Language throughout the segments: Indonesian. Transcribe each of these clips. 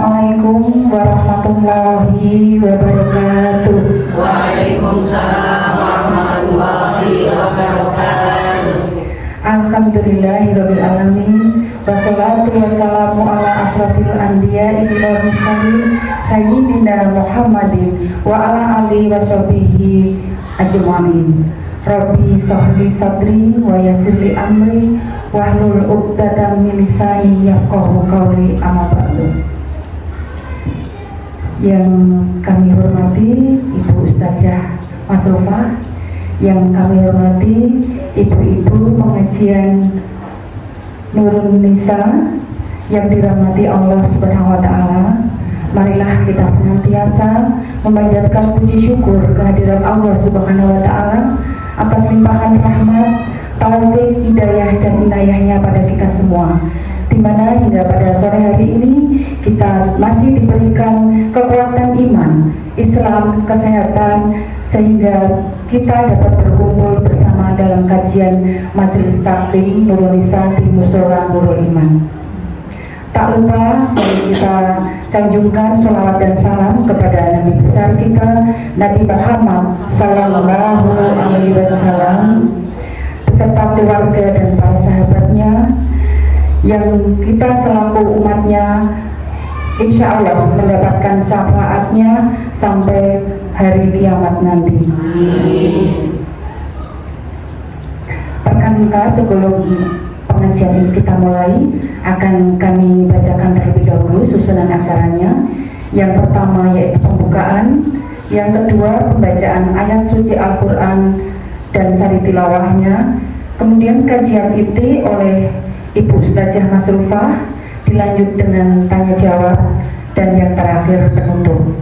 Assalamualaikum warahmatullahi wabarakatuh. Waalaikumsalam warahmatullahi wabarakatuh. Alhamdulillahirabbil alamin. Wassalatu wassalamu ala asrofil anbiya'i wal mursalin sayyidina Muhammadin wa ala alihi washabihi ajmain. Rabbi sahli sadri wa yassirli amri wahlul 'uqdatam min lisani yafqahu qawli, amma ba'du. Yang kami hormati Ibu Ustazah Masrufah, yang kami hormati ibu-ibu pengajian Nurun Nisa yang dirahmati Allah Subhanahu wa taala. Marilah kita senantiasa memanjatkan puji syukur kehadirat Allah Subhanahu wa taala atas limpahan rahmat, taufik, hidayah dan inayahnya pada kita semua, di mana hingga pada sore hari ini kita masih diberikan kekuatan iman, Islam, kesehatan, sehingga kita dapat berkumpul bersama dalam kajian Majelis Taklim Nurun Nisa di Mushola Nurul Iman. Tak lupa mari kita sanjungkan sholawat dan salam kepada Nabi besar kita, Nabi Muhammad Sallallahu Alaihi Wasallam, beserta keluarga dan para sahabatnya, yang kita selaku umatnya insya Allah mendapatkan syafaatnya sampai hari kiamat nanti. Perkenalkan, sebelum pengajian ini kita mulai, akan kami bacakan terlebih dahulu susunan acaranya. Yang pertama yaitu pembukaan, yang kedua pembacaan ayat suci Al-Quran dan sari tilawahnya, kemudian kajian inti oleh Ibu Ustazah Masrufah, dilanjut dengan tanya jawab, dan yang terakhir penutup.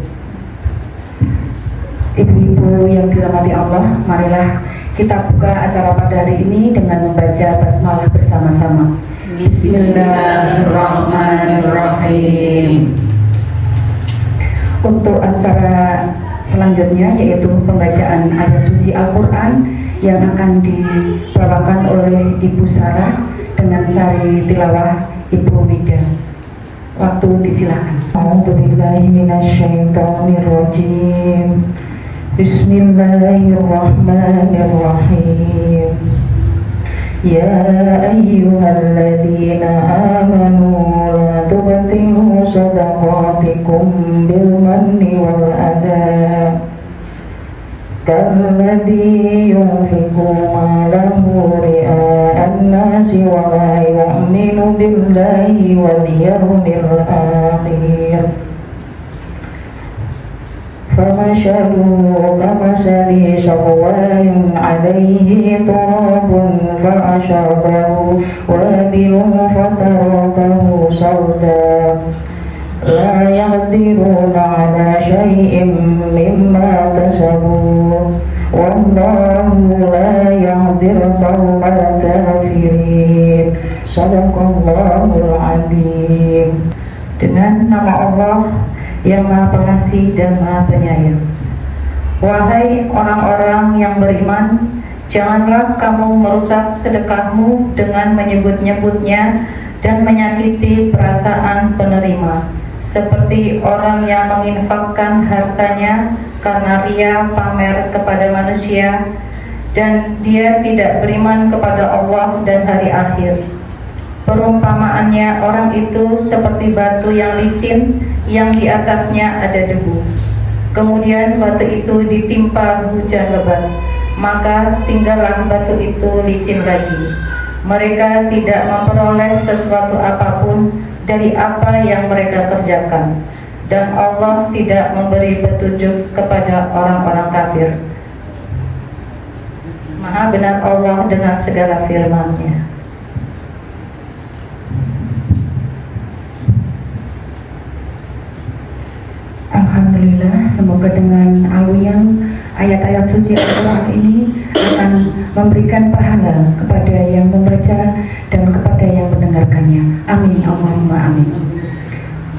Ibu-ibu yang dirahmati Allah, marilah kita buka acara pada hari ini dengan membaca basmalah bersama-sama. Bismillahirrahmanirrahim. Untuk acara selanjutnya yaitu pembacaan ayat suci Al-Quran yang akan dibawakan oleh Ibu Sarah dengan sari tilawah Ibu Wida. Waktu disilakan. A'udzubillahi minasyaitonirrajim. Bismillahirrahmanirrahim. Ya ayyuhalladzina amanu la tubtilu shadaqatikum bil manni wal adha kalladzi yunfiqu malahu ri'a'an nasi wa la yu'minu billahi wal yawmil akhir. فمثله كمثل صفوان عليه تراب فأصابه وابل فتركه صلدا لا يقدرون على شيء مما كسبوا والله لا يهدي القوم الكافرين. Sadaqallahul Azim. Dengan nama Allah yang Maha Pengasih dan Maha Penyayang. Wahai orang-orang yang beriman, janganlah kamu merusak sedekahmu dengan menyebut-nyebutnya dan menyakiti perasaan penerima, seperti orang yang menginfakkan hartanya karena ria pamer kepada manusia, dan dia tidak beriman kepada Allah dan hari akhir. Perumpamaannya orang itu seperti batu yang licin yang di atasnya ada debu. Kemudian batu itu ditimpa hujan lebat, maka tinggallah batu itu licin lagi. Mereka tidak memperoleh sesuatu apapun dari apa yang mereka kerjakan, dan Allah tidak memberi petunjuk kepada orang-orang kafir. Maha benar Allah dengan segala firman-Nya. Alhamdulillah, semoga dengan aluyang ayat-ayat suci Al-Quran ini akan memberikan pahala kepada yang membaca dan kepada yang mendengarkannya. Amin, Allahumma amin.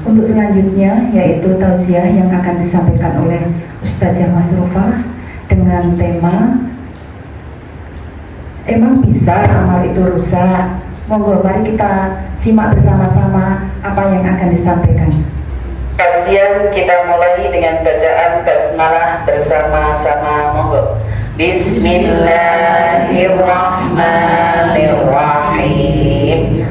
Untuk selanjutnya yaitu tausiah yang akan disampaikan oleh Ustazah Masrufah dengan tema Emang bisa amal itu rusak? Monggo mari kita simak bersama-sama apa yang akan disampaikan. Kajian kita mulai dengan bacaan basmalah bersama-sama, monggo. Bismillahirrahmanirrahim.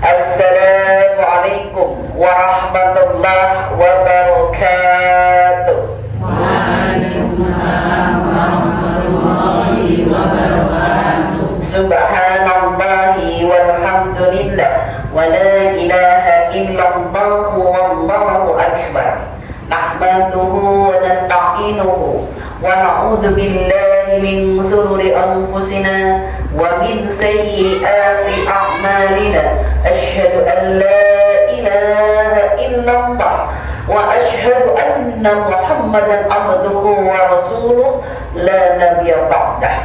Assalamualaikum warahmatullahi wabarakatuh. Waalaikumsalam warahmatullahi wabarakatuh. Subhanallahi walhamdulillah wa la ilaha illallah wallahu akbar. Nahmaduhu wa nasta'inuhu wa na'udzu billahi min shururi anfusina wa min sayyiati a'malina. Asyhadu an la ilaha illallah wa asyhadu anna Muhammadan abduhu wa rasuluh la nabiyya ba'dah.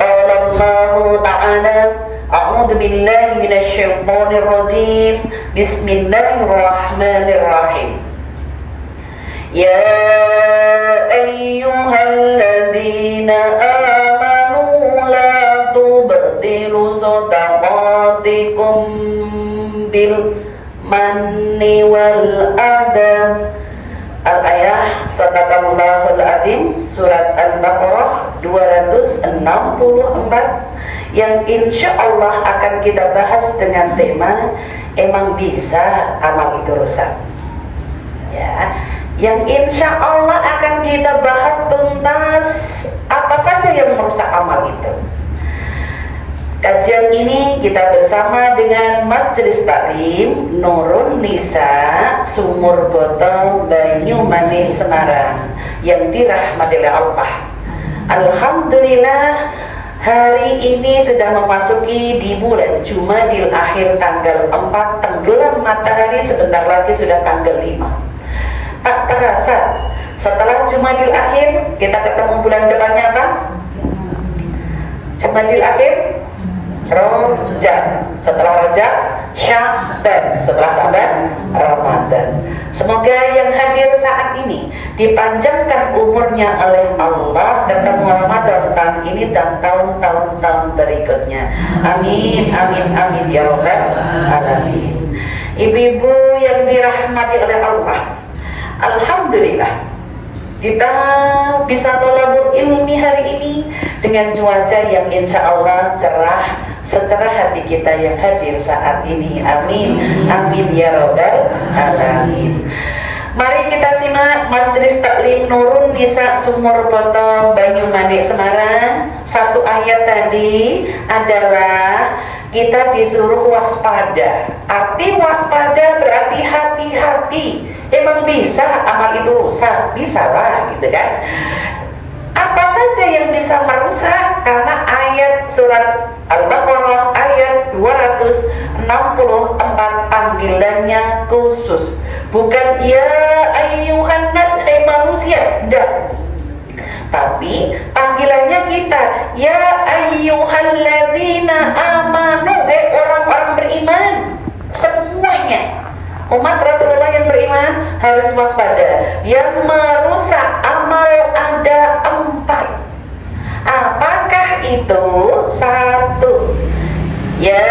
Qala Allah ta'ala a'udzu billahi minasy syaithanir rajim. Bismillahirrahmanirrahim. Ya ayyuhalladzina amanu la tubtilu shadaqatikum bil manni wal adha. Al-ayah Sadaqallahul Adzim, surat Al-Baqarah 264, yang insya Allah akan kita bahas dengan tema emang bisa amal itu rusak. Ya, yang insya Allah akan kita bahas tuntas apa saja yang merusak amal itu. Kajian ini kita bersama dengan Majelis Taklim Nurun Nisa Sumur Boto Banyumanik Semarang yang dirahmati oleh Allah. Alhamdulillah, hari ini sudah memasuki di bulan Jumadil Akhir tanggal 4, tenggelam matahari sebentar lagi sudah tanggal 5. Tak terasa setelah Jumadil Akhir kita ketemu bulan depannya apa? Jumadil Akhir Rojab, setelah Rojab Sya'ban, setelah Sya'ban Ramadan. Semoga yang hadir saat ini dipanjangkan umurnya oleh Allah, ketemu Ramadan tahun ini dan tahun-tahun berikutnya. Amin, amin, amin ya rabbal alamin. Ibu-ibu yang dirahmati oleh Allah, alhamdulillah kita bisa tolabul ilmi hari ini dengan cuaca yang insya Allah cerah, secerah hati kita yang hadir saat ini. Amin, amin ya rabbal alamin. Mari kita simak Majelis Taklim Nurun Nisa Sumur Boto Banyumanik Semarang. Satu ayat tadi adalah kita disuruh waspada. Arti waspada berarti hati-hati. Emang bisa amal itu rusak? Bisa lah, gitu kan. Apa saja yang bisa merusak? Karena ayat surat Al-Baqarah ayat 264 panggilannya khusus. Bukan ya ayyuhan nas, manusia, tidak. Tapi panggilannya kita ya ayyuhalladzina amanu, orang-orang beriman semuanya. Umat Rasulullah yang beriman harus waspada. Yang merusak amal ada 4. Apakah itu? 1. Ya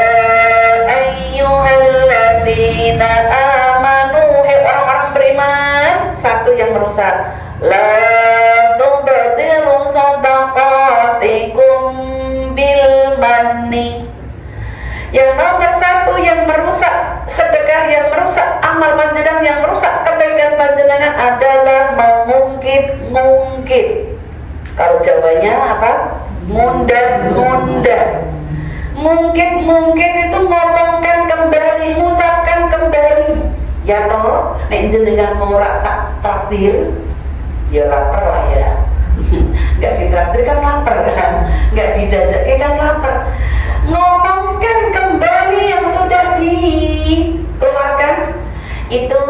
ayyuhalladzina amanu, orang-orang beriman. 1 yang merusak. La tubtilu shadaqatikum bil manni. Yang nomor 1 yang merusak sedekah, yang merusak amal panjenengan, yang merusak kebaikan panjenengan adalah mengungkit. Kalau Jawanya apa? Mundar-mundar. Mungkit itu ngomongkan kembali, mengucapkan kembali. Ya toh, nek jenengan mau tak traktir, ya lapar lah ya. Nggak ditraktir kan lapar kan, nggak dijajak kan lapar. Ngomongkan kembali yang sudah dikeluarkan itu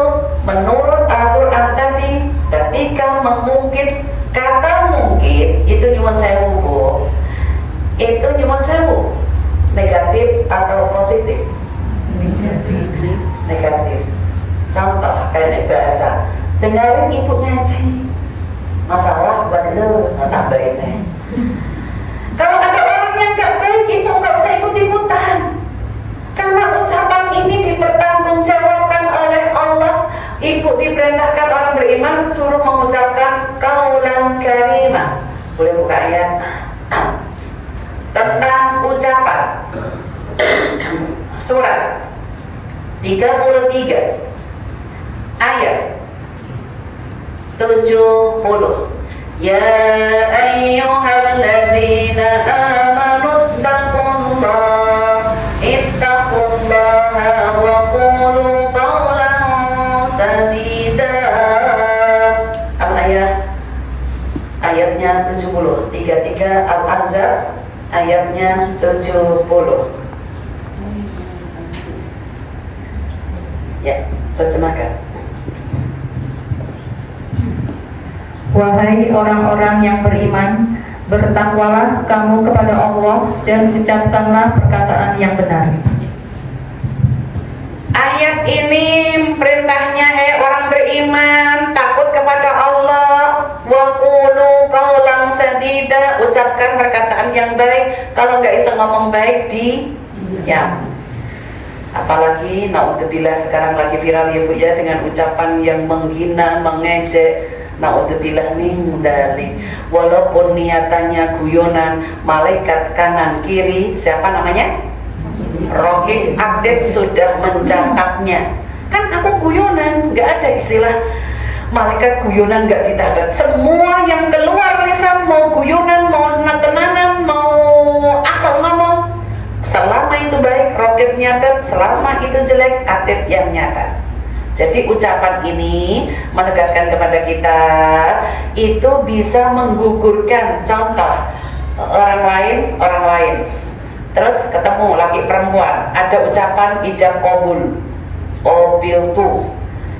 menurut Al-Quran tadi. Ketika mengungkit, kata mungkit itu nyuwun sewu, Bu. Itu nyuwun sewu, negatif atau positif? Negatif. Contoh kayak bahasa, dengarin ibu ngaji, masalah buat lo, tambahin. Kalau ada orang yang gak baik, ibu gak usah ikut-ikutan. Karena ucapan ini dipertanggungjawabkan oleh Allah. Ibu diperintahkan orang beriman suruh mengucapkan qaulan karimah. Boleh buka ayat tentang ucapan. Surat 33 ayat 70. Ya ayyuhalladzina amanu ittaqullaha wa qulu qawlan sadida. Ayatnya 70. 33 Al-Ahzab ayatnya 70. Ya, terjemahkan. Wahai orang-orang yang beriman, bertakwalah kamu kepada Allah dan ucapkanlah perkataan yang benar. Ayat ini perintahnya, hai orang beriman, takut kepada Allah. Wa qulu qawlan sadida, ucapkan perkataan yang baik. Kalau nggak bisa ngomong baik, diam. Apalagi naudzubillah sekarang lagi viral ya Bu ya, dengan ucapan yang menghina, mengejek. Naudzubillah min dzalik. Walaupun niatannya guyonan, malaikat kanan kiri, siapa namanya? Raqib Atid sudah mencatatnya. Kan aku guyonan, nggak ada istilah malaikat guyonan nggak dicatat. Semua yang keluar lisan, mau guyonan, mau tenanan, mau asal ngomong, selama itu baik Raqib nyatat, selama itu jelek Atid yang nyatat. Jadi ucapan ini menegaskan kepada kita itu bisa menggugurkan. Contoh orang lain terus ketemu laki perempuan, ada ucapan ijab qabul, qabiltu,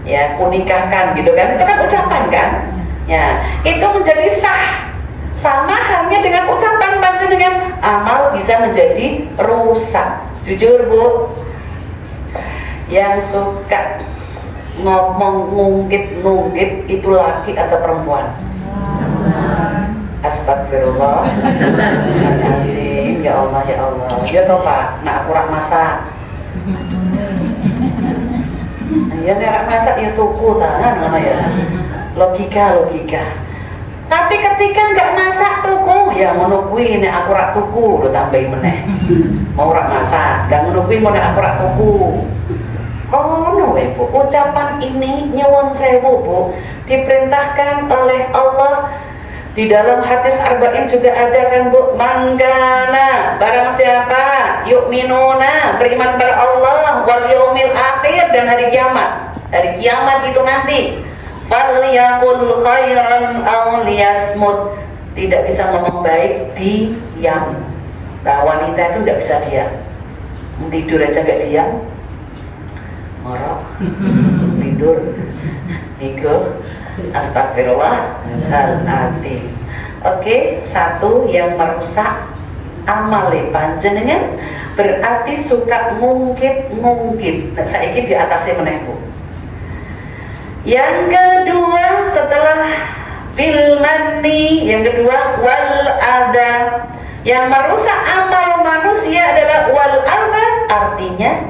ya kunikahkan gitu kan, itu kan ucapan kan, ya itu menjadi sah. Sama halnya dengan ucapan panjenengan, amal bisa menjadi rusak. Jujur Bu, yang suka ngomong ngungkit itu laki atau perempuan? Astagfirullah. Ya Allah, ya Allah. Ya toh Pak, nak aku rak masak. Ya rak masak ya tuku tangan mana ya. Logika. Tapi ketika nggak masak tuku, ya ngono kuwi nek aku rak tuku, lo tambahin meneh. Mau rak masak, nggak ngono kuwi mau nek aku rak tuku. Oh no, Bu. Ucapan ini nyuwun sewu Bu, diperintahkan oleh Allah. Di dalam hadis arba'in juga ada kan Bu, mangkana, barang siapa yu'minuna, beriman pada Allah wal yaumil akhir, dan hari kiamat. Hari kiamat itu nanti, falyaqul khairan aw liyasmut, tidak bisa ngomong baik, diam. Nah, wanita itu tidak bisa diam. Tidur aja nggak diam, ngorok, tidur, nigo, astagfirullahaladzim. Oke, satu yang merusak amale panjenengan berarti suka ngungkit. Nah, saiki diatasi meneh Bu. Yang kedua setelah bil manni, yang kedua wal adha. Yang merusak amal manusia adalah wal adha, artinya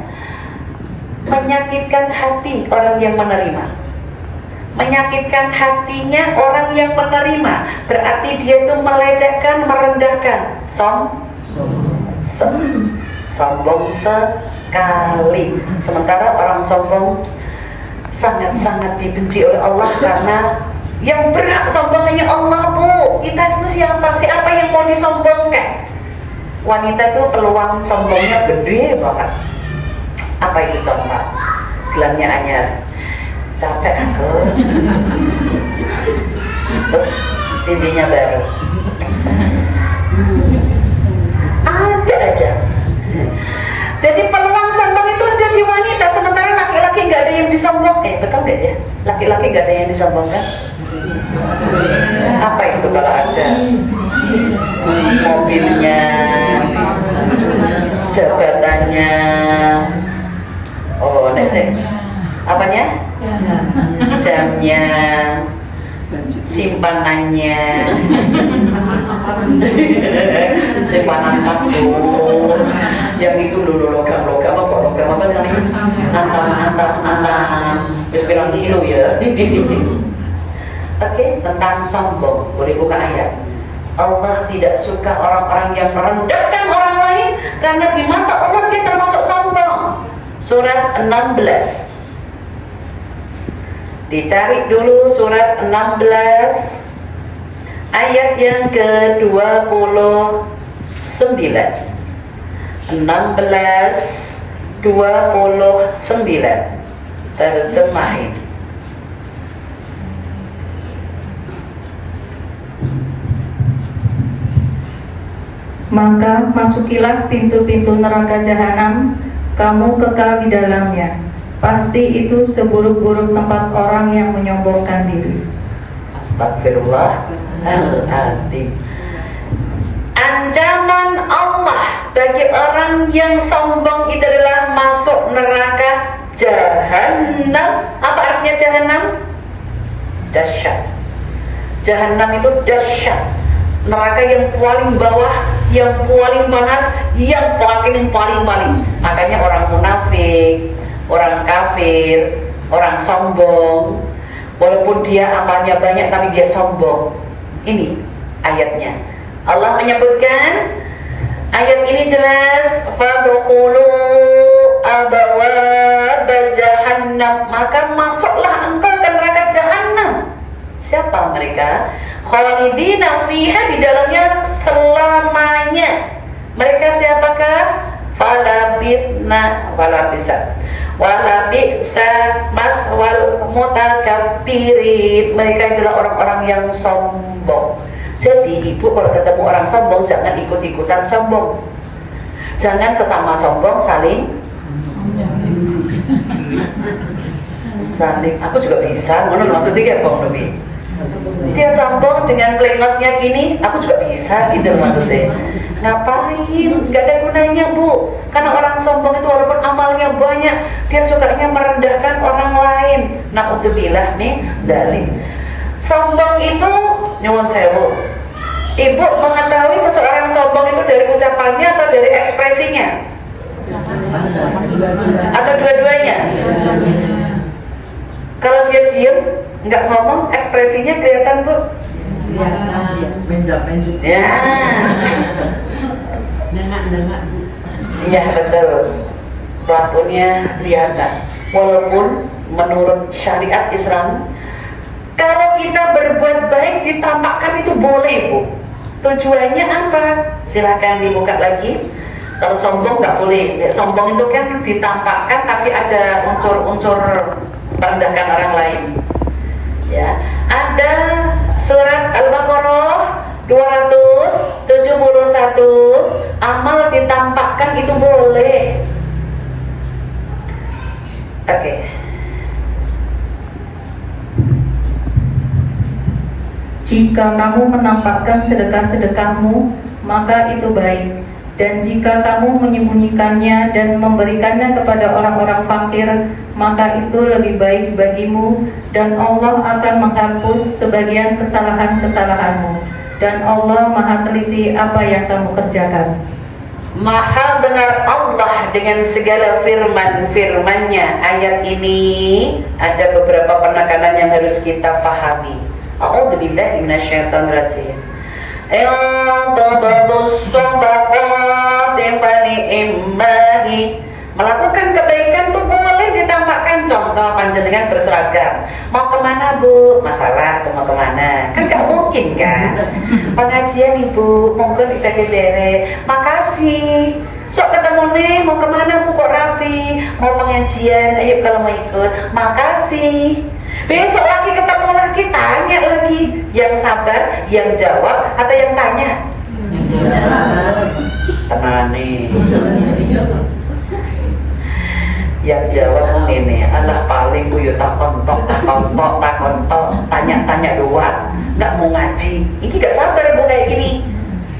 menyakitkan hati orang yang menerima. Menyakitkan hatinya orang yang menerima, berarti dia itu melecehkan, merendahkan, sombong sekali. Sementara orang sombong sangat-sangat dibenci oleh Allah, karena yang berhak sombong hanya Allah Bu. Kita itu siapa yang mau disombongkan? Wanita itu peluang sombongnya gede banget. Apa itu contoh? Gelamnya anyar, capek aku, terus cindinya baru, ada aja. Jadi peluang sombong itu ada di wanita, sementara laki-laki nggak ada yang disombong. Betul nggak ya? Laki-laki nggak ada yang disombongkan. Apa itu kalau ada? Mobilnya, jabatannya, apanya? Jamnya, simpanannya, simpanan paspor, yang itu logam apa program apa namanya? Antang wis pirang kilo ya. Oke, tentang sombong. Boleh buka ayat. Allah tidak suka orang-orang yang merendahkan orang lain karena di mata Allah dia termasuk sombong. Surat 16. Dicari dulu surat 16 ayat yang ke-29. 16:29 terjemahin. Maka masukilah pintu-pintu neraka jahanam, kamu kekal di dalamnya. Pasti itu seburuk-buruk tempat orang yang menyombongkan diri. Astagfirullahaladzim. Ancaman Allah bagi orang yang sombong itu adalah masuk neraka jahanam. Apa artinya jahanam? Dahsyat. Jahanam itu dahsyat. Neraka yang paling bawah, yang paling panas, yang paling. Makanya orang munafik, orang kafir, orang sombong, walaupun dia amalnya banyak tapi dia sombong. Ini ayatnya. Allah menyebutkan, ayat ini jelas, fadkhulu abwaab jahannam, maka masuklah engkau ke neraka jahanam. Siapa mereka? Khalidina fiha, di dalamnya selamanya. Mereka siapakah? Walabisa maswal mutakabbirin. Mereka adalah orang-orang yang sombong. Jadi ibu kalau ketemu orang sombong jangan ikut-ikutan sombong. Jangan sesama sombong saling. Aku juga bisa, ngono maksudnya kayak Bang Novi. Dia sombong dengan plengosnya gini, aku juga bisa gitu maksudnya. Ngapain? Gak ada gunanya Bu. Karena orang sombong itu walaupun amalnya banyak, dia sukanya merendahkan orang lain. Na'udzubillah nih dari sombong itu nyuwun sewu. Ibu mengetahui seseorang sombong itu dari ucapannya atau dari ekspresinya? Atau dua-duanya? Kalau dia diem, nggak ngomong, ekspresinya kelihatan Bu? Menjap-menjap. Ya. Dengak Bu. Iya betul. Pelakunya kelihatan. Walaupun menurut syariat Islam, kalau kita berbuat baik ditampakkan itu boleh Bu. Tujuannya apa? Silakan dibuka lagi. Kalau sombong nggak boleh. Sombong itu kan ditampakkan tapi ada unsur-unsur merendahkan orang lain. Ya, ada surat Al-Baqarah 271, amal ditampakkan itu boleh. Oke. Jika kamu menampakkan sedekah-sedekahmu, maka itu baik. Dan jika kamu menyembunyikannya dan memberikannya kepada orang-orang fakir, maka itu lebih baik bagimu, dan Allah akan menghapus sebagian kesalahan-kesalahanmu, dan Allah maha teliti apa yang kamu kerjakan. Maha benar Allah dengan segala firman-firmannya. Ayat ini ada beberapa penekanan yang harus kita pahami. A'udzubillahi minasyaitonirrajim. Melakukan kebaikan tuh boleh ditampakkan. Contoh panjenengan berseragam, mau kemana Bu? Masalah mau kemana? Kan gak mungkin kan? Pengajian Ibu, monggo kita dere. Makasih. Sok ketemu nih, mau kemana Bu? Kok rapi? Mau pengajian? Ayo kalau mau ikut. Makasih. Besok lagi ketemu lagi, tanya lagi. Yang sabar, yang jawab, atau yang tanya? Tenang nih. Yang jawab ini adalah paling buyu tak kontok, tanya-tanya doang, nggak mau ngaji. Ini nggak sabar Bu kayak gini.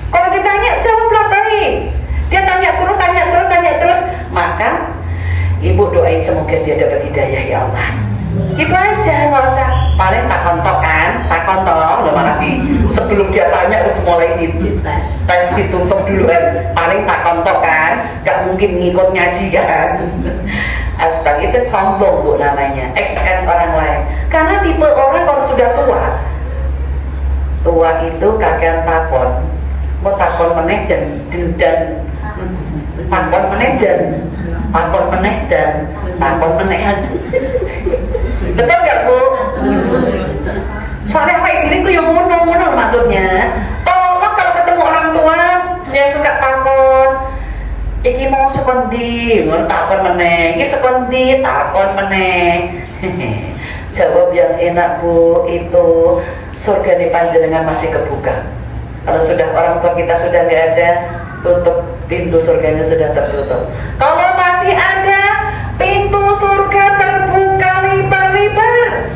Kalau ditanya jawablah baik. Dia tanya terus, maka Ibu doain semoga dia dapat hidayah ya Allah. Gitu aja, nggak usah. Paling tak kontok kan, lo malah disebut sebelum dia tanya harus mulai tes ditutup duluan, paling tak kontok kan, gak mungkin ngikut ngaji kan. Astaga, itu sombong Bu namanya, ekspektasi orang lain. Karena tipe orang kalau sudah tua itu kakean takon, mau takon meneh dan takon meneh dan takon meneh. Betul nggak Bu? Soalnya kayak gini tuh yang ngono maksudnya. Tolong kalau ketemu orang tua yang suka takon, iki mau sekondi, ngono takon meneh, iki sekondi takon meneh. Jawab yang enak Bu, itu surga di panjenengan masih kebuka. Kalau sudah orang tua kita sudah nggak ada, tutup pintu surganya sudah tertutup. Kalau masih ada, pintu surga terbuka lebar-lebar.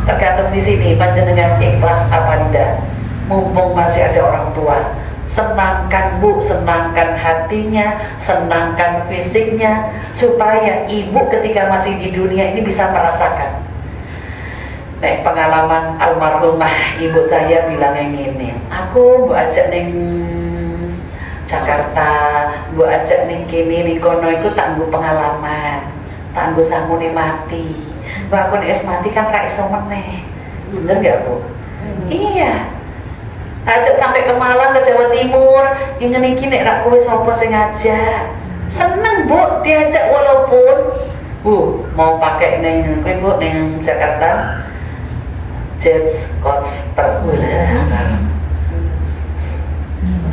Tergantung di sini panjenengan ikhlas apa enggak. Mumpung masih ada orang tua, senangkan Bu, senangkan hatinya, senangkan fisiknya, supaya ibu ketika masih di dunia ini bisa merasakan. Pengalaman almarhumah ibu saya bilang yang ini, aku Bu ajak neng Jakarta, Bu ajak neng kini ning kono iku tak nggo pengalaman, tak nggo samune mati. Bu aku nek mati kan ra iso meneh. Bener gak Bu? Iya. Ajak sampai ke Malang, ke Jawa Timur, ingin iki nek rak kowe sapa sing ngajak. Seneng Bu diajak walaupun Bu mau pakai neng kowe Bu neng Jakarta jet coaster.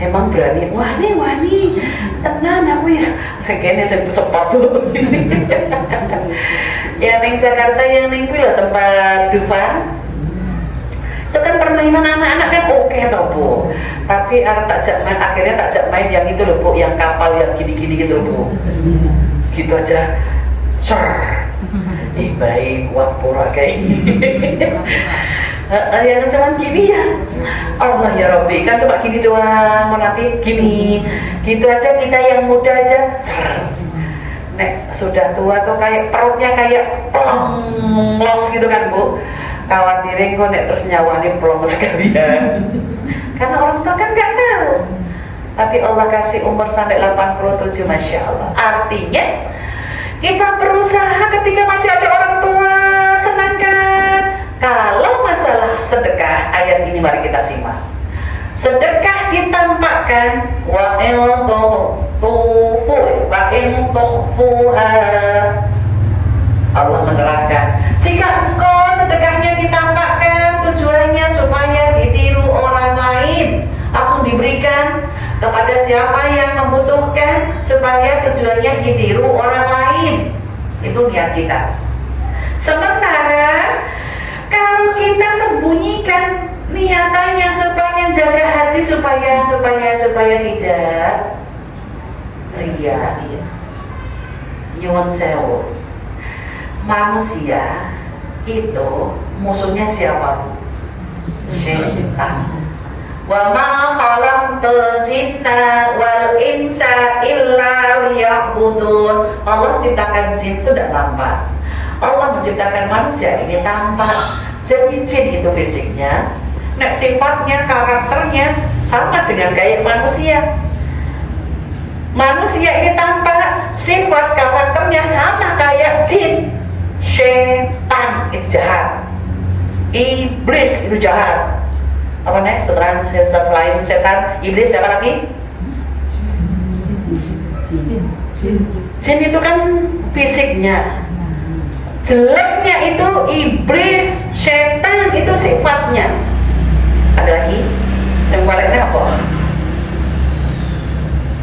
Emang berani, wani tenan aku ya segini saya sepot dulu. Ya neng Jakarta yang neng kuwi lho tempat Dufan itu kan permainan anak-anak kan oke toh Bu, tapi akhirnya tak jak main yang itu loh Bu, yang kapal yang gini-gini gitu loh Bu, gitu aja baik kuat pura kayak yang cuman gini ya Allah ya Robbi, kan cuma gini doang, mau nanti gini gitu aja. Kita yang muda aja nek sudah tua tuh kayak perutnya kayak los gitu kan Bu, khawatirin kok nek terus nyawanya plong sekalian. Karena orang tua kan nggak tahu, tapi Allah kasih umur sampai 87, Masya Allah. Artinya kita berusaha ketika masih ada orang tua, senangkan. Kalau masalah sedekah, ayat ini mari kita simak. Sedekah ditampakkan wa in tukhfuha. Allah menerangkan, jika engkau sedekahnya ditampakkan, tujuannya supaya ditiru orang lain, langsung diberikan kepada siapa yang membutuhkan, supaya tujuannya ditiru orang lain. Itu niat kita. Sementara kalau kita sembunyikan niatannya supaya jaga hati, supaya tidak ria, nyuwun sewu. Manusia itu musuhnya siapa? Syaitan. Wa ma khalaqtul jinna wal insa illa liya'budun. Allah ciptakan jin itu tidak tampak, Allah menciptakan manusia ini tampak. Jadi jin itu fisiknya, nek sifatnya, karakternya sama dengan kayak manusia. Manusia ini tampak, sifat karakternya sama kayak jin. Setan itu jahat, iblis itu jahat. Apa nih? Selain setan, iblis siapa lagi? Jin itu kan fisiknya, jeleknya itu iblis, setan itu sifatnya. Ada lagi? Yang paling apa?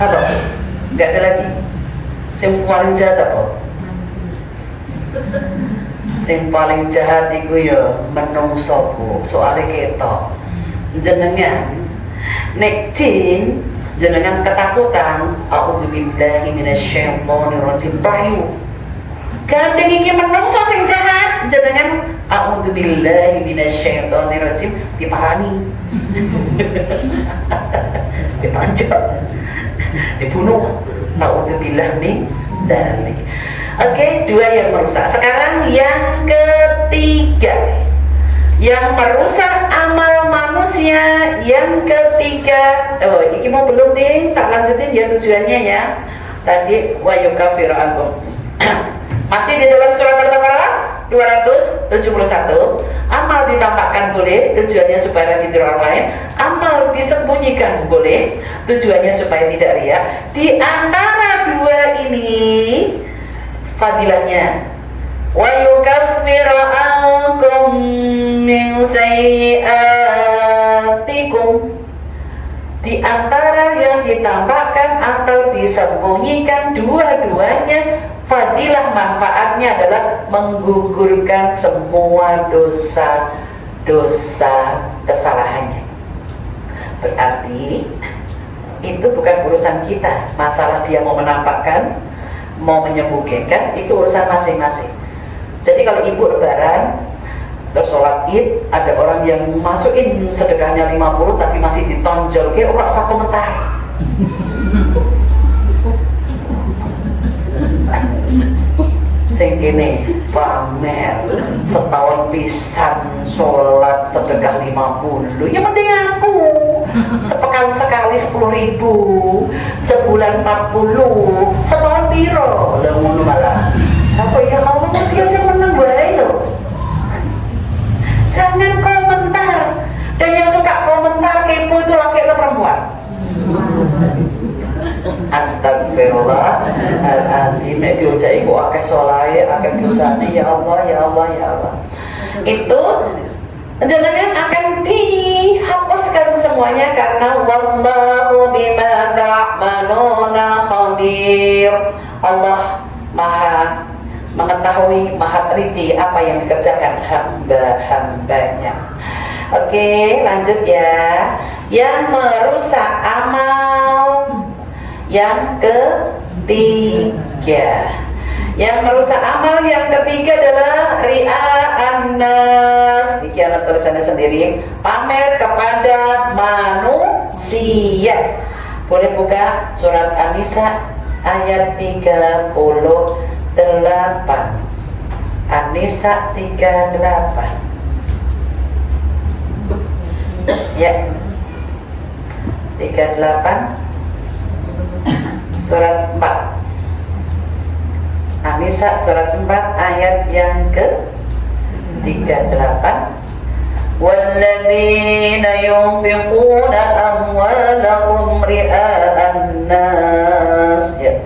Apa? Gak ada lagi. Yang paling jahat apa? Yang paling jahat itu ya menungso Bu. Soalnya ketok jenengan nek jin jenengan ketakutan, a'udzubillahi minasyaitonir rajim, payu gandeng iki menungso sing jahat, jenengan a'udzubillahi minasyaitonir rajim dipahami. Dipanjat, dibunuh, a'udzubillah min dzalik. Oke, dua yang merusak. Sekarang yang ketiga, yang merusak amal manusia. Yang ketiga, ini mau belum ding, tak lanjutin ya tujuannya ya. Tadi wa yukaffiru ankum. Masih di dalam surat Al-Baqarah 271. Amal ditampakkan boleh, tujuannya supaya ditiru orang lain. Amal disembunyikan boleh, tujuannya supaya tidak riya. Di antara dua ini fadilahnya wa yukaffiru ankum min sayyi'atikum. Di antara yang ditampakkan atau disembunyikan, dua-duanya fadilah manfaatnya adalah menggugurkan semua dosa-dosa kesalahannya. Berarti itu bukan urusan kita. Masalah dia mau menampakkan, mau menyembunyikan, itu urusan masing-masing. Jadi kalau ibu lebaran terus sholat id, ada orang yang masukin sedekahnya 50 tapi masih ditonjol, kayak orang usah komentar. Sing kene pamer setahun pisan sholat sedekah 50, ya mending aku sepekan sekali 10.000, sebulan 40, setahun piro lah ngono malah. Apa ya Allah mau dia aja menang bae loh. Jangan komentar. Dan yang suka komentar kepo itu laki atau perempuan? Astagfirullahaladzim. Nek diojaki kok akeh sholahe, akeh dosane, ya Allah, ya Allah, ya Allah. Itu jenengan akan dihapuskan semuanya karena wallahu bima ta'maluna khabir. Allah Maha mengetahui, maha teliti apa yang dikerjakan hamba-hambanya. Oke, lanjut ya. Yang merusak amal yang ketiga. Yang merusak amal yang ketiga adalah ria'an nas. Demikian tulisannya sendiri. Pamer kepada manusia. Boleh buka surat An-Nisa ayat 38. An-Nisa 38. Ya. 38 surat 4. An-Nisa surat 4 ayat yang ke 38. Walladzina yunfiquna amwalahum ria'an nas. Ya.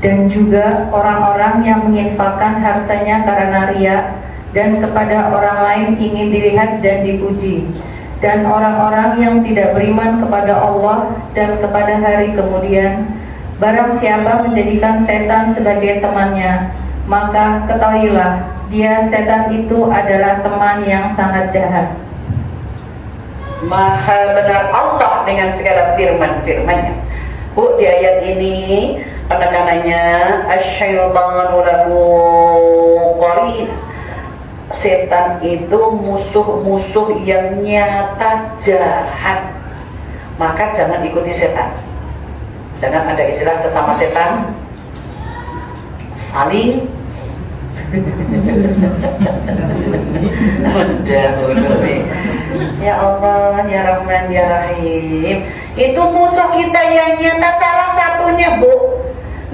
Dan juga orang-orang yang menginfakkan hartanya karena riya dan kepada orang lain ingin dilihat dan dipuji, dan orang-orang yang tidak beriman kepada Allah dan kepada hari kemudian. Barang siapa menjadikan setan sebagai temannya, maka ketahuilah dia setan itu adalah teman yang sangat jahat. Maha benar Allah dengan segala firman-firmannya. Bu, di ayat ini penekanannya asyaitanu lahu qarin. Setan itu musuh-musuh yang nyata jahat. Maka jangan ikuti setan. Jangan ada istilah sesama setan saling ya Allah, ya Rahman, ya Rahim. Itu musuh kita yang nyata. Salah satunya, Bu,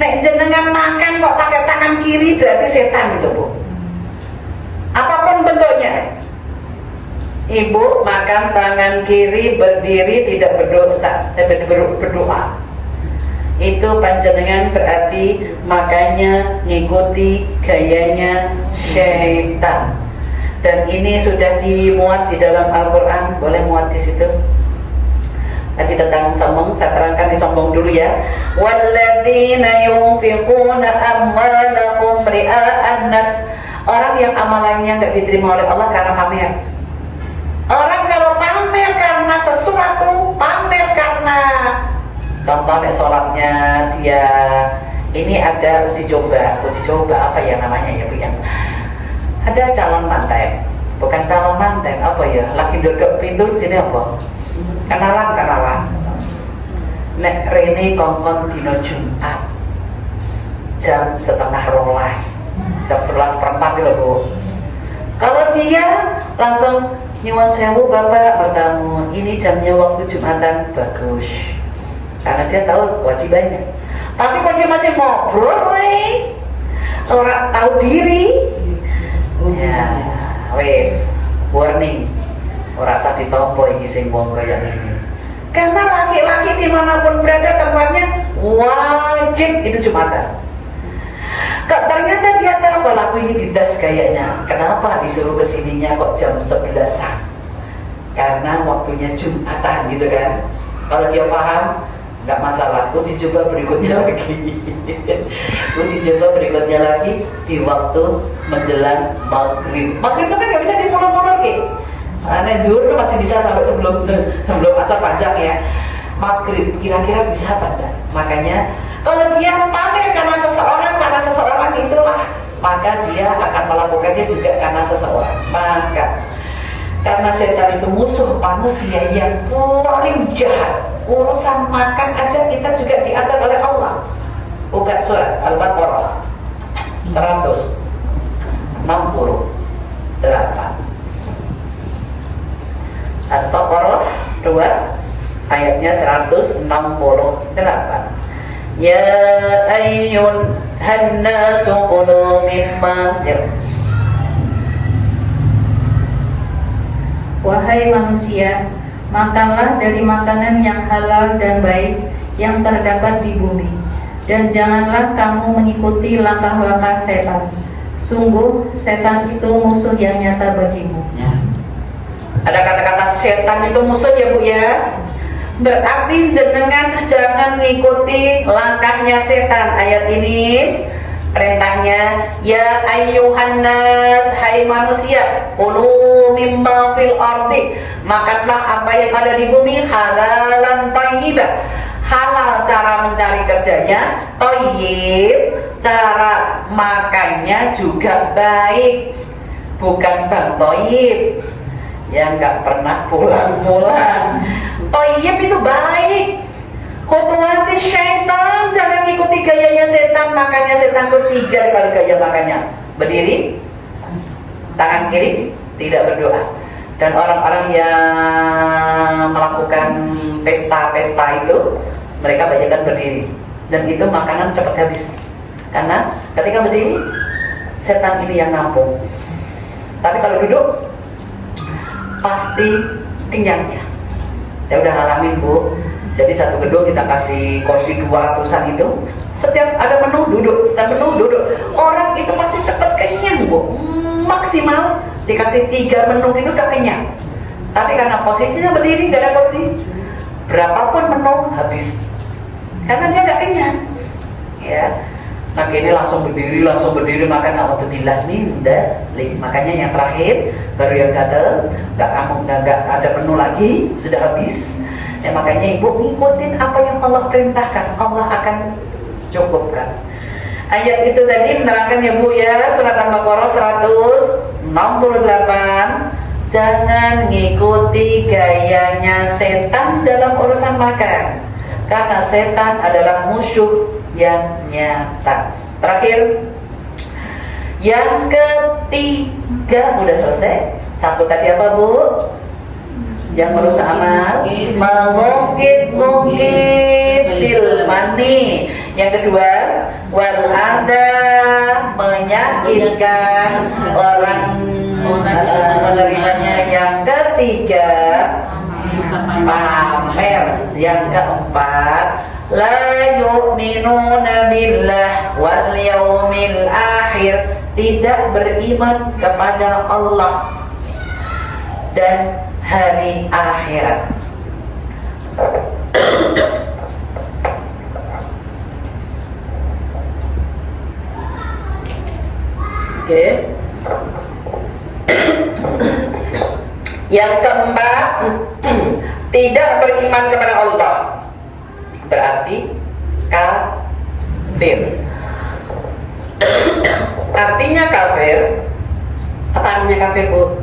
nek jenengan makan kok pakai tangan kiri berarti setan itu, Bu. Apapun bentuknya. Ibu makan tangan kiri, berdiri tidak berdosa, berdoa. Itu panjenengan berarti makanya ngikuti gayanya syaitan. Dan ini sudah dimuat di dalam Al-Quran. Boleh muat di situ. Tadi tentang sombong, saya terangkan di sombong dulu ya. Walladzina yunfiquna amwalahum ria'an nas. Orang yang amalannya nggak diterima oleh Allah karena pamer. Orang kalau pamer karena sesuatu, pamer karena contohnya sholatnya dia ini ada uji coba apa ya namanya ya Bu ya? Ada calon manten, bukan calon manten, apa ya? Lagi duduk pintu sini apa? Kenalan. Nek Rene kongkon dino Jumat jam 11:30 jam 11:04 itu Bu. Kalau dia langsung nyuwun sewu Bapak bertamu, ini jamnya waktu Jumatan, bagus. Karena dia tahu kewajibannya. Tapi kalau dia masih ngobrol orang tahu diri, ya wes warning, ora usah ditompo iki sing wong kaya ini. Karena laki-laki dimanapun berada tempatnya wajib itu Jumatan. Ternyata dia tahu kalau aku ini didas kayaknya. Kenapa disuruh kesininya kok jam 11-an? Karena waktunya Jumatan gitu kan. Kalau dia paham, nggak masalah. Uji coba berikutnya lagi. Uji coba berikutnya lagi di waktu menjelang maghrib. Maghrib itu kan nggak bisa dimulur-mulur gitu. Nah, dulu masih bisa sampai sebelum asar panjang ya. Maghrib kira-kira bisa pada. Makanya kalau dia pamer karena seseorang itulah, maka dia akan melakukannya juga karena seseorang. Maka karena setan itu musuh manusia yang paling jahat, urusan makan aja kita juga diatur oleh Allah. Buka surat Al-Baqarah 168. Al-Baqarah 2 ayatnya 168. Ya ayyuhan nasu kulu mimma. Wahai manusia, makanlah dari makanan yang halal dan baik yang terdapat di bumi, dan janganlah kamu mengikuti langkah-langkah setan. Sungguh setan itu musuh yang nyata bagimu. Ada kata-kata setan itu musuh ya Bu ya. Berarti jenengan jangan ngikuti langkahnya setan. Ayat ini perintahnya, ya ayyuhan nas, hai manusia, kulu mimma fil ardi, makanlah apa yang ada di bumi, halalan thayyiban. Halal cara mencari kerjanya, thayyib cara makannya juga baik. Bukan Bang Thayyib yang nggak pernah pulang-pulang. Thayyib itu baik. Khutuwati syaitan, jangan ikuti gayanya setan. Makanya setan itu 3 kali gaya makannya. Berdiri, tangan kiri, tidak berdoa. Dan orang-orang yang melakukan pesta-pesta itu, mereka banyakkan berdiri. Dan itu makanan cepat habis. Karena ketika berdiri, setan ini yang nampung. Tapi kalau duduk, pasti kenyangnya. Ya udah ngalamin Bu. Jadi satu gedung kita kasih kursi 200-an itu, setiap ada menu duduk, setiap menu duduk. Orang itu pasti cepat kenyang Bu. Maksimal dikasih 3 menu itu udah kenyang. Tapi karena posisinya berdiri, nggak ada kursi, berapapun menu habis. Karena dia nggak kenyang. Ya. Nah ini langsung berdiri makan alhamdulillah minda. Makanya yang terakhir baru yang datang, nggak ada menu lagi, sudah habis. Ya makanya ibu ngikutin apa yang Allah perintahkan, Allah akan cukupkan. Ayat itu tadi menerangkan ya Bu ya, surat Al-Baqarah 168. Jangan ngikuti gayanya setan dalam urusan makan, karena setan adalah musuh yang nyata. Terakhir, yang ketiga udah selesai. Satu tadi apa Bu? Yang merusak amal, mengungkit filmani. Yang kedua, wal ada, menyakitkan orang menerimanya. Yang ketiga, pamer. Yang keempat, la yu'minuna billah wal yaumil akhir, tidak beriman kepada Allah dan hari akhirat. Oke. Yang keempat, tidak beriman kepada Allah, berarti kafir. Artinya kafir. Apa artinya kafir Bu?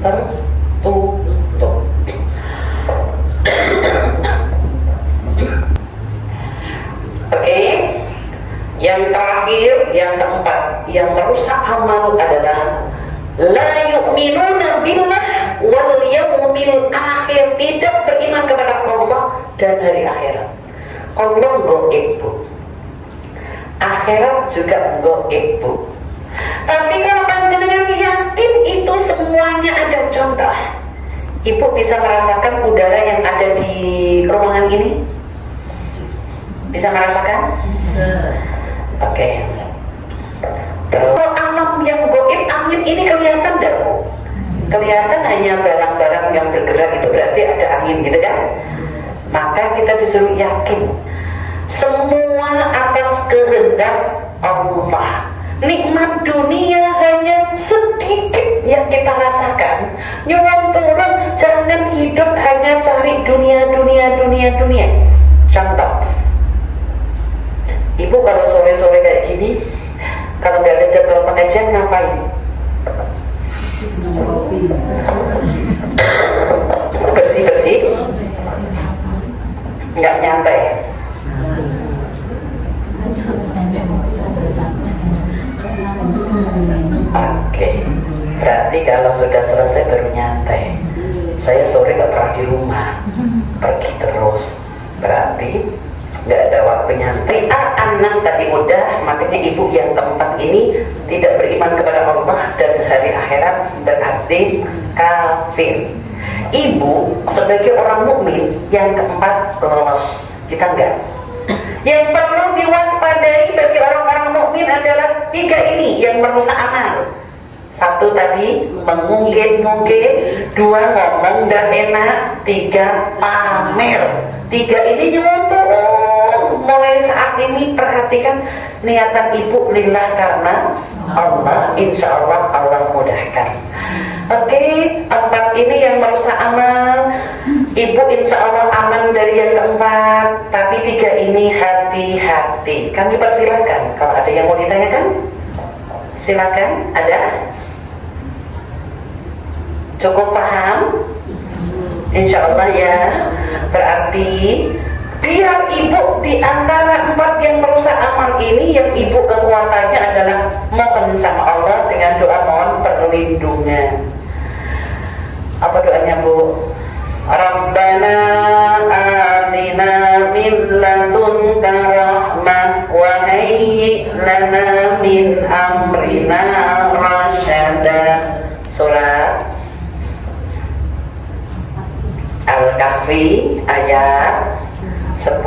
Tertutup. Oke. Yang terakhir, yang keempat, yang merusak amal adalah la yu'minuna billah wal yaumil akhir, tidak beriman kepada Allah dan hari akhirat. Allah gaib, Bu. Akhirat juga gaib, Bu. Tapi kalau panjenengan yakin itu semuanya ada contoh, Ibu bisa merasakan udara yang ada di ruangan ini? Bisa merasakan? Bisa. Oke. Kalau alam yang gaib, angin ini kelihatan enggak, Bu? Kelihatan hanya barang-barang yang bergerak, itu berarti ada angin gitu kan? Maka kita disuruh yakin semua atas kehendak Allah. Nikmat dunia hanya sedikit yang kita rasakan. Nyuwun turun, jangan hidup hanya cari dunia. Contoh, Ibu kalau sore-sore kayak gini, kalau nggak ada jadwal pengajian ngapain? Bersih-bersih, nggak nyantai. Oke, berarti kalau sudah selesai baru nyantai. Saya sore nggak pernah di rumah, pergi terus. Berarti nggak ada waktu nyantai. Anas tadi udah, makanya ibu yang keempat ini tidak beriman kepada Allah dan hari akhirat, berarti kafir. Ibu sebagai orang mukmin yang keempat lolos, kita enggak. Yang perlu diwaspadai bagi orang-orang mukmin adalah tiga ini yang merusak amal. Satu tadi mengungkit-ungkit, dua ngomong dan enak, tiga pamer. Tiga ini nyontoh. Mulai saat ini perhatikan niatan ibu lillah karena Allah, insya Allah Allah mudahkan. Oke, empat ini yang merusak amal. Ibu insya Allah aman dari yang keempat. Tapi tiga ini hati-hati. Kami persilahkan kalau ada yang mau ditanyakan, silakan. Ada? Cukup paham? Insya Allah ya. Berarti biar ibu di antara empat yang merusak amal ini, yang ibu kekuatannya adalah mohon sama Allah dengan doa mohon perlindungan. Apa doanya, Bu? Rabbana atina min ladunka rahmah wa hayyi lana min amrina rasyada. Surat Al-Kahfi ayat 10.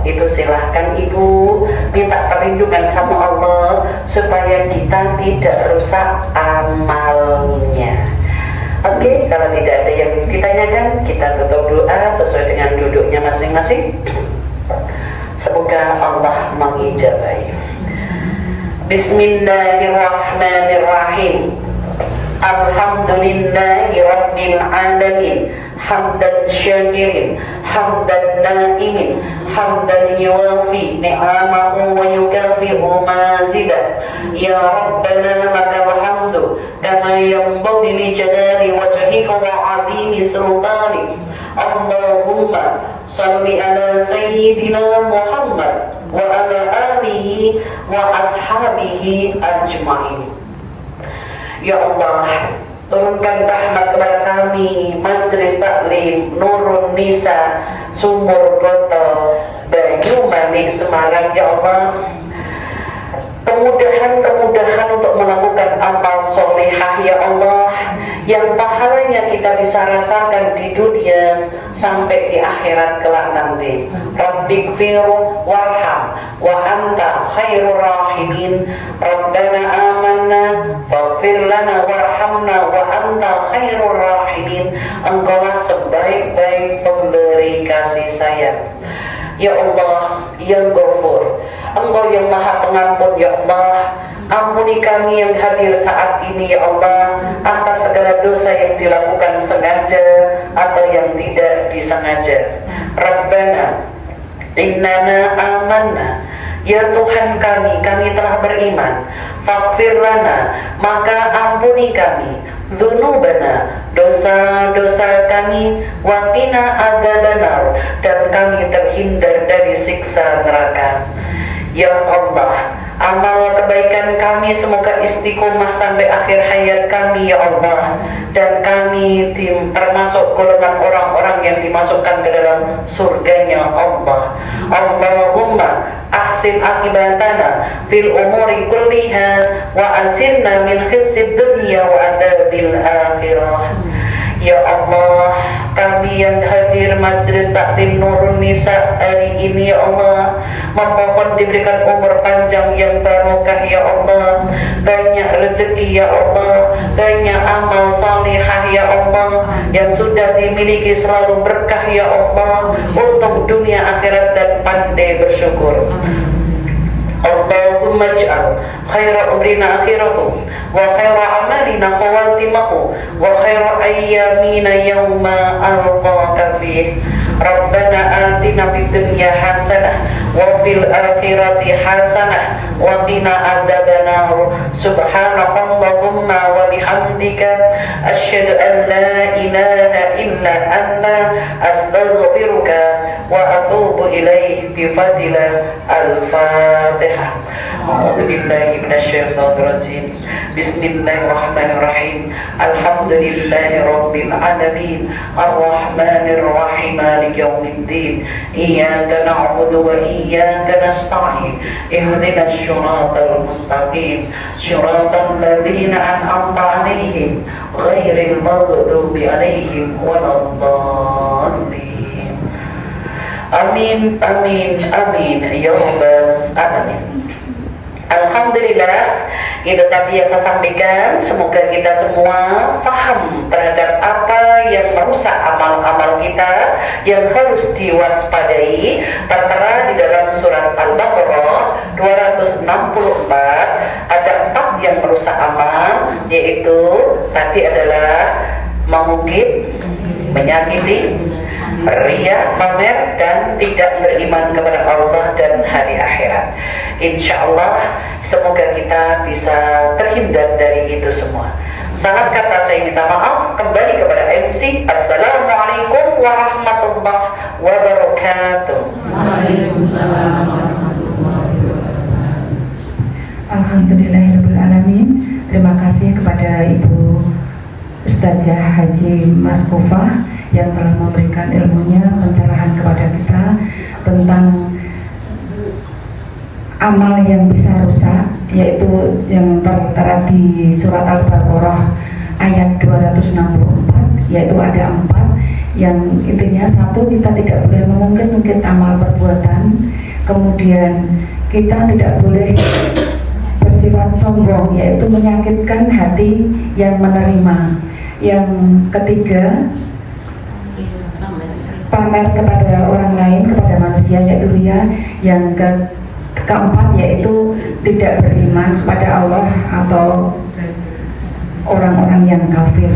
Itu silahkan ibu minta perlindungan sama Allah supaya kita tidak rusak amalnya. Oke, kalau tidak ada yang ditanyakan, kita tutup doa sesuai dengan duduknya masing-masing. Semoga Allah mengijabahi. Bismillahirrahmanirrahim. Alhamdulillahi rabbil alamin. Hamdan syakirin, hamdan naimin, hamdan yuwafi ni'amahu wa yukafihu mazidah. Ya Rabbana lakal hamdu kama yanbaghi li jalali wajhika wa 'azimi sultanik. Allahumma salli ala sayyidina Muhammad wa ala alihi wa ashabihi ajma'in. Ya Allah, turunkan rahmat kepada kami, Majelis Taklim Nurun Nisa Sumur Botol Banyumanik Semarang. Ya Allah, kemudahan untuk melakukan amal solehah ya Allah, yang pahalanya kita bisa rasakan di dunia sampai di akhirat kelak nanti. Rabbighfir warham wa anta khairur rahimin. Rabbana amanna faghfir lana warhamna wa anta khairur rahimin. Engkaulah sebaik-baik pemberi kasih sayang. Ya Allah yang Ghafur, Engkau yang Maha Pengampun. Ya Allah, ampuni kami yang hadir saat ini ya Allah, atas segala dosa yang dilakukan sengaja atau yang tidak disengaja. Rabbana innana amanna, ya Tuhan kami telah beriman. Faghfir lana, maka ampuni kami. Dzunubana, dosa-dosa kami. Waqina adzabannar, dan kami terhindar dari siksa neraka. Ya Allah, amal kebaikan kami semoga istiqomah sampai akhir hayat kami ya Allah, dan kami termasuk golongan orang-orang yang dimasukkan ke dalam surganya Allah. Allahumma ahsin akibatana fil umuri kulliha wa anzilna min khizyid dunya wa adzabil akhirah. Ya Allah, kami yang hadir majelis taklim Nurun Nisa hari ini ya Allah, memohon diberikan umur panjang yang barokah ya Allah, banyak rezeki ya Allah, banyak amal salihah ya Allah, yang sudah dimiliki selalu berkah ya Allah, untuk dunia akhirat dan pandai bersyukur. Allahumma ij'al khaira umrina akhirahu wa khaira amalina khawatimahu wa khaira ayyamina yawma alqaka fih. Rabbana atina fid dunya hasanah wa fil akhirati hasanah wa qina adzabannar. Subhanakallahumma wa bihamdika asyhadu an la ilaha illa anta astaghfiruka wa atubu ilaih bi fadila al-Fatihah. A'udzu billahi minasyaitonir rajim. Bismillahirrahmanirrahim. Alhamdulillahi rabbil alamin. Arrahmanir rahim. Maliki yaumiddin. Iyyaka na'budu wa iyyaka nasta'in. Ihdinas shiratal mustaqim. Shiratal ladzina an'amta 'alaihim ghairil maghdubi 'alaihim waladdallin. Amin, amin, amin, ya Rabbal alamin. Alhamdulillah, itu tadi yang saya sampaikan. Semoga kita semua paham terhadap apa yang merusak amal-amal kita yang harus diwaspadai. Tertera di dalam surat Al-Baqarah 264 ada 4 yang merusak amal, yaitu tadi adalah mengungkit, menyakiti, riya, pamer, dan tidak beriman kepada Allah dan hari akhirat. Insya Allah semoga kita bisa terhindar dari itu semua. Salah kata saya minta maaf. Kembali kepada MC. Assalamualaikum warahmatullahi wabarakatuh. Waalaikumsalam warahmatullahi wabarakatuh. Alhamdulillahirrahmanirrahim. Terima kasih kepada Ibu Ustazah Haji Mas Kufah yang telah memberikan ilmunya, pencerahan kepada kita tentang amal yang bisa rusak, yaitu yang tertera di surat Al-Baqarah ayat 264, yaitu ada 4 yang intinya. 1, kita tidak boleh mengungkit-ungkit amal perbuatan. Kemudian kita tidak boleh bersifat sombong, yaitu menyakitkan hati yang menerima. Yang ketiga, pamer kepada orang lain, kepada manusia, yaitu riya. Yang keempat, yaitu tidak beriman kepada Allah atau orang-orang yang kafir.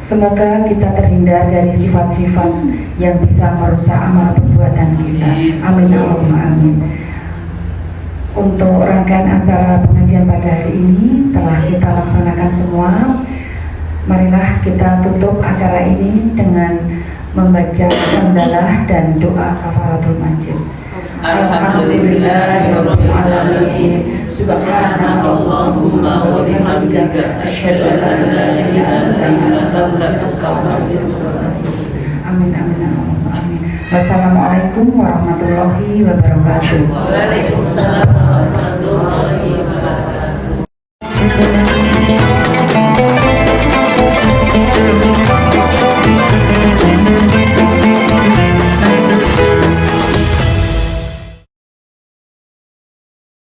Semoga kita terhindar dari sifat-sifat yang bisa merusak amal perbuatan kita. Amin, Allahumma amin. Untuk rangkaian acara pengajian pada hari ini telah kita laksanakan semua. Marilah kita tutup acara ini dengan membaca hamdalah dan doa kafaratul majid. Alhamdulillahirabbil alamin. Subhanakallahumma wa bihamdika asyhadu an la ilaha illa anta astaghfiruka. Amin, amin, amin. Wassalamualaikum warahmatullahi wabarakatuh. Waalaikumsalam.